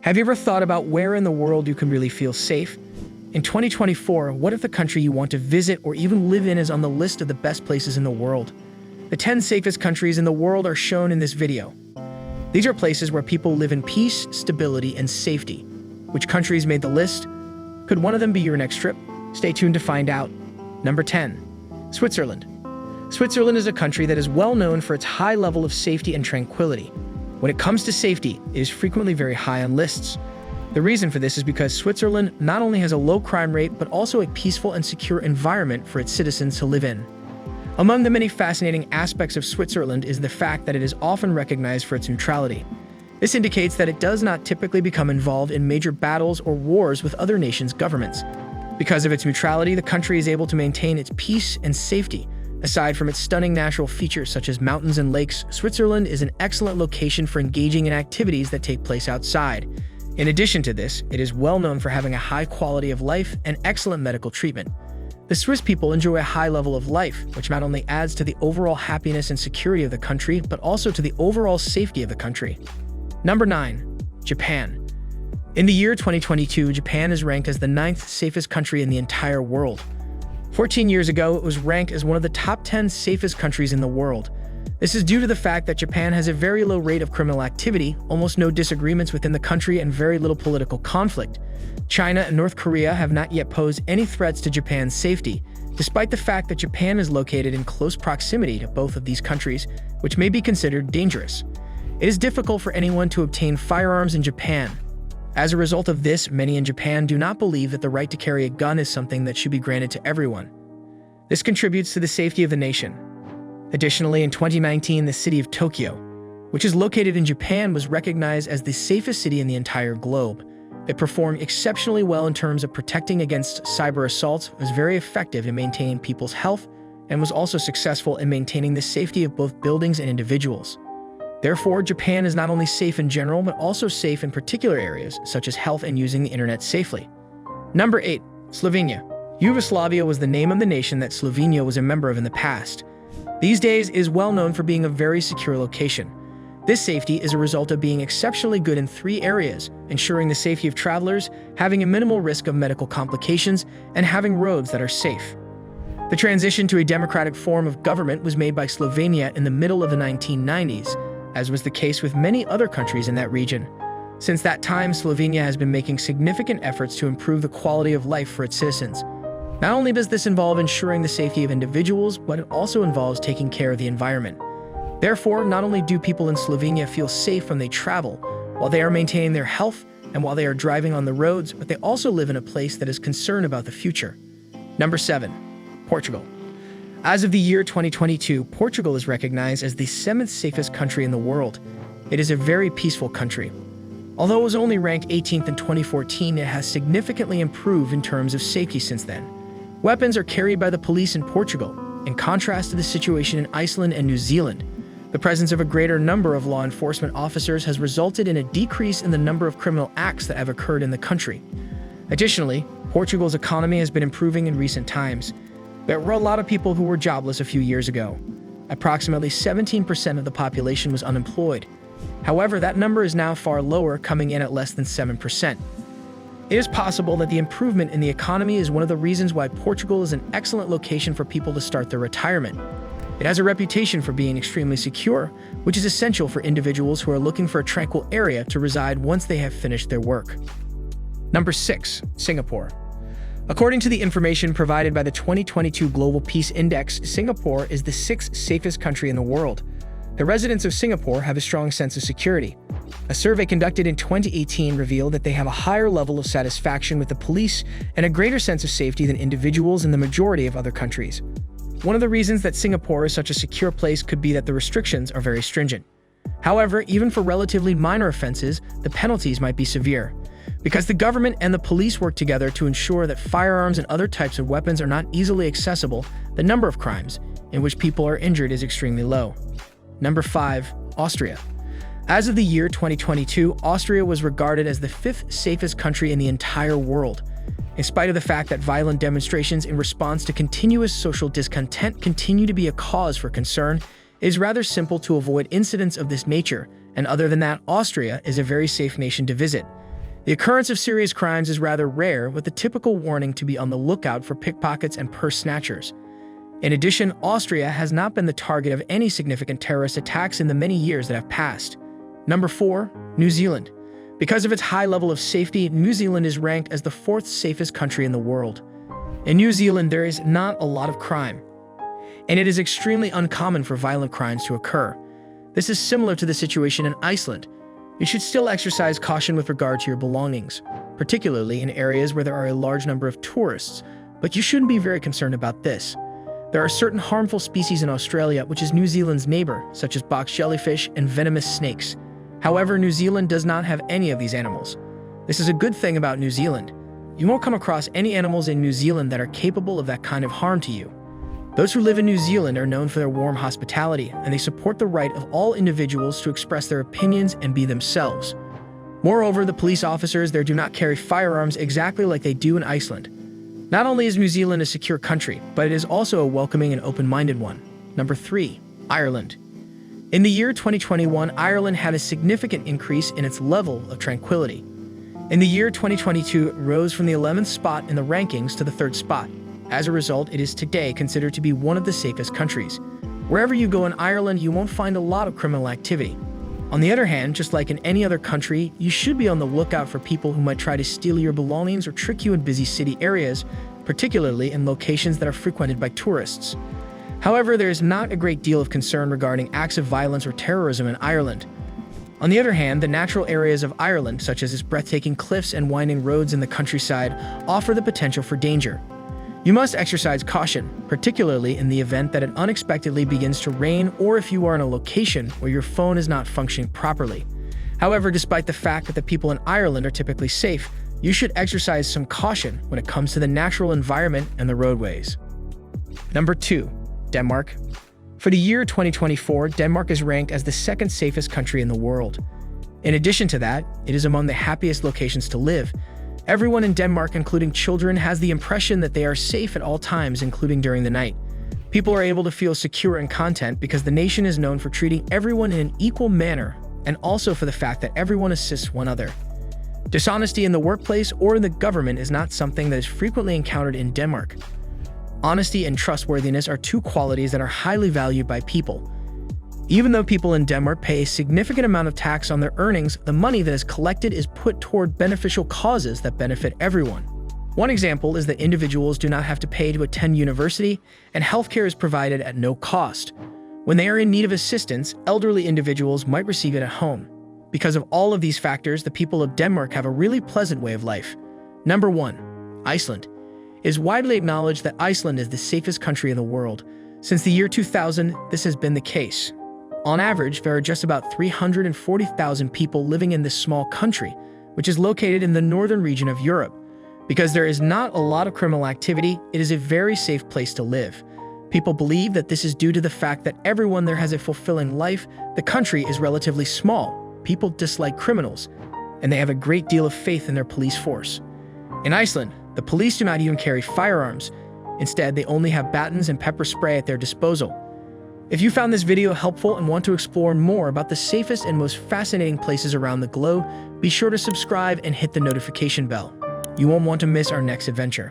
Have you ever thought about where in the world you can really feel safe? In 2024, what if the country you want to visit or even live in is on the list of the best places in the world? The 10 safest countries in the world are shown in this video. These are places where people live in peace, stability, and safety. Which countries made the list? Could one of them be your next trip? Stay tuned to find out. Number 10. Switzerland. Switzerland is a country that is well known for its high level of safety and tranquility. When it comes to safety, it is frequently very high on lists. The reason for this is because Switzerland not only has a low crime rate, but also a peaceful and secure environment for its citizens to live in. Among the many fascinating aspects of Switzerland is the fact that it is often recognized for its neutrality. This indicates that it does not typically become involved in major battles or wars with other nations' governments. Because of its neutrality, the country is able to maintain its peace and safety. Aside from its stunning natural features such as mountains and lakes, Switzerland is an excellent location for engaging in activities that take place outside. In addition to this, it is well known for having a high quality of life and excellent medical treatment. The Swiss people enjoy a high level of life, which not only adds to the overall happiness and security of the country, but also to the overall safety of the country. Number 9. Japan. In the year 2022, Japan is ranked as the 9th safest country in the entire world. 14 years ago, it was ranked as one of the top 10 safest countries in the world. This is due to the fact that Japan has a very low rate of criminal activity, almost no disagreements within the country, and very little political conflict. China and North Korea have not yet posed any threats to Japan's safety, despite the fact that Japan is located in close proximity to both of these countries, which may be considered dangerous. It is difficult for anyone to obtain firearms in Japan. As a result of this, many in Japan do not believe that the right to carry a gun is something that should be granted to everyone. This contributes to the safety of the nation. Additionally, in 2019, the city of Tokyo, which is located in Japan, was recognized as the safest city in the entire globe. It performed exceptionally well in terms of protecting against cyber assaults, was very effective in maintaining people's health, and was also successful in maintaining the safety of both buildings and individuals. Therefore, Japan is not only safe in general, but also safe in particular areas, such as health and using the internet safely. Number 8. Slovenia. Yugoslavia was the name of the nation that Slovenia was a member of in the past. These days, it is well known for being a very secure location. This safety is a result of being exceptionally good in 3 areas: ensuring the safety of travelers, having a minimal risk of medical complications, and having roads that are safe. The transition to a democratic form of government was made by Slovenia in the middle of the 1990s, as was the case with many other countries in that region. Since that time, Slovenia has been making significant efforts to improve the quality of life for its citizens. Not only does this involve ensuring the safety of individuals, but it also involves taking care of the environment. Therefore, not only do people in Slovenia feel safe when they travel, while they are maintaining their health, and while they are driving on the roads, but they also live in a place that is concerned about the future. Number 7. Portugal. As of the year 2022, Portugal is recognized as the 7th safest country in the world. It is a very peaceful country. Although it was only ranked 18th in 2014, it has significantly improved in terms of safety since then. Weapons are carried by the police in Portugal, in contrast to the situation in Iceland and New Zealand. The presence of a greater number of law enforcement officers has resulted in a decrease in the number of criminal acts that have occurred in the country. Additionally, Portugal's economy has been improving in recent times. There were a lot of people who were jobless a few years ago. Approximately 17% of the population was unemployed. However, that number is now far lower, coming in at less than 7%. It is possible that the improvement in the economy is one of the reasons why Portugal is an excellent location for people to start their retirement. It has a reputation for being extremely secure, which is essential for individuals who are looking for a tranquil area to reside once they have finished their work. Number 6. Singapore. According to the information provided by the 2022 Global Peace Index, Singapore is the 6th safest country in the world. The residents of Singapore have a strong sense of security. A survey conducted in 2018 revealed that they have a higher level of satisfaction with the police and a greater sense of safety than individuals in the majority of other countries. One of the reasons that Singapore is such a secure place could be that the restrictions are very stringent. However, even for relatively minor offenses, the penalties might be severe. Because the government and the police work together to ensure that firearms and other types of weapons are not easily accessible, the number of crimes in which people are injured is extremely low. Number 5. Austria. As of the year 2022, Austria was regarded as the 5th safest country in the entire world. In spite of the fact that violent demonstrations in response to continuous social discontent continue to be a cause for concern, it is rather simple to avoid incidents of this nature, and other than that, Austria is a very safe nation to visit. The occurrence of serious crimes is rather rare, with the typical warning to be on the lookout for pickpockets and purse snatchers. In addition, Austria has not been the target of any significant terrorist attacks in the many years that have passed. Number 4. New Zealand. Because of its high level of safety, New Zealand is ranked as the 4th safest country in the world. In New Zealand, there is not a lot of crime, and it is extremely uncommon for violent crimes to occur. This is similar to the situation in Iceland. You should still exercise caution with regard to your belongings, particularly in areas where there are a large number of tourists, but you shouldn't be very concerned about this. There are certain harmful species in Australia, which is New Zealand's neighbor, such as box jellyfish and venomous snakes. However, New Zealand does not have any of these animals. This is a good thing about New Zealand. You won't come across any animals in New Zealand that are capable of that kind of harm to you. Those who live in New Zealand are known for their warm hospitality, and they support the right of all individuals to express their opinions and be themselves. Moreover, the police officers there do not carry firearms exactly like they do in Iceland. Not only is New Zealand a secure country, but it is also a welcoming and open-minded one. Number 3. Ireland. In the year 2021, Ireland had a significant increase in its level of tranquility. In the year 2022, it rose from the 11th spot in the rankings to the 3rd spot. As a result, it is today considered to be one of the safest countries. Wherever you go in Ireland, you won't find a lot of criminal activity. On the other hand, just like in any other country, you should be on the lookout for people who might try to steal your belongings or trick you in busy city areas, particularly in locations that are frequented by tourists. However, there is not a great deal of concern regarding acts of violence or terrorism in Ireland. On the other hand, the natural areas of Ireland, such as its breathtaking cliffs and winding roads in the countryside, offer the potential for danger. You must exercise caution, particularly in the event that it unexpectedly begins to rain or if you are in a location where your phone is not functioning properly. However, despite the fact that the people in Ireland are typically safe, you should exercise some caution when it comes to the natural environment and the roadways. Number 2. Denmark. For the year 2024, Denmark is ranked as the 2nd safest country in the world. In addition to that, it is among the happiest locations to live. Everyone in Denmark, including children, has the impression that they are safe at all times, including during the night. People are able to feel secure and content because the nation is known for treating everyone in an equal manner, and also for the fact that everyone assists one another. Dishonesty in the workplace or in the government is not something that is frequently encountered in Denmark. Honesty and trustworthiness are 2 qualities that are highly valued by people. Even though people in Denmark pay a significant amount of tax on their earnings, the money that is collected is put toward beneficial causes that benefit everyone. One example is that individuals do not have to pay to attend university, and healthcare is provided at no cost. When they are in need of assistance, elderly individuals might receive it at home. Because of all of these factors, the people of Denmark have a really pleasant way of life. Number 1. Iceland. It is widely acknowledged that Iceland is the safest country in the world. Since the year 2000, this has been the case. On average, there are just about 340,000 people living in this small country, which is located in the northern region of Europe. Because there is not a lot of criminal activity, it is a very safe place to live. People believe that this is due to the fact that everyone there has a fulfilling life. The country is relatively small, people dislike criminals, and they have a great deal of faith in their police force. In Iceland, the police do not even carry firearms. Instead, they only have batons and pepper spray at their disposal. If you found this video helpful and want to explore more about the safest and most fascinating places around the globe, be sure to subscribe and hit the notification bell. You won't want to miss our next adventure.